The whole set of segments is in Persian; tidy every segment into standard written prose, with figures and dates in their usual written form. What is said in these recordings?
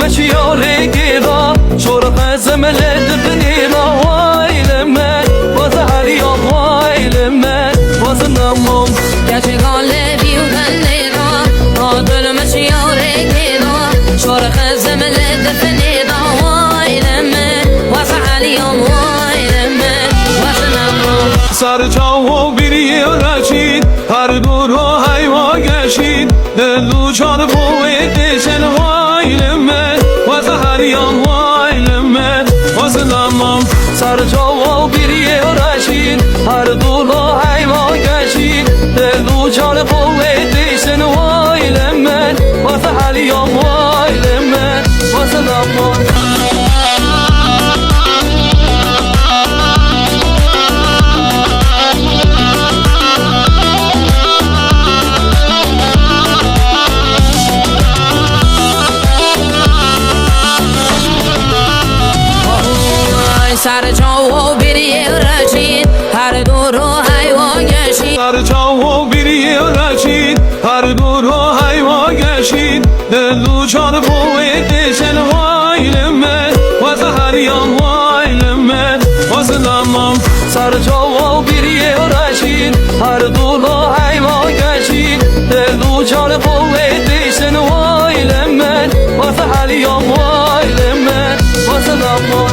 ماشي يوريكي را شورق زمل دبني را واي لما وزعلي واي لما وزنمم كاشي قال لي وغني را هادل ماشي يوريكي را شورق زمل دبني را واي لما وزعلي واي لما وزنمم سر چاو بیری رشید هر دور و حیوا گشید دلو چار بوی دیشن وای لمن وز هریان وای لمن وز نمام سر چاو بیری رشید هر دور و حیوا گشید دلو چار بوی دیشن وای لمن وز هریان وای لمن وز نمام سر چاو بیری رشید هر دور و حیوا گشید سر چاو بیری رشید هر دور و حیوا گشید دلو چار بوی دیشن وای لمن وز هریان وای لمن وز نمام سر چاو بیری رشید هر دور و حیوا گشید دلو چار بوی دیشن وای لمن وز هریان وای لمن وز نمام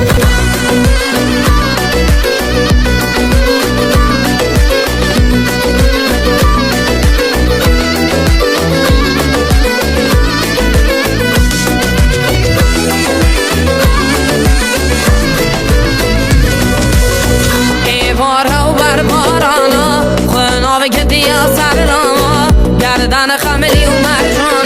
بارانه خنابه که دیا سر راما گردن خمری و مرجان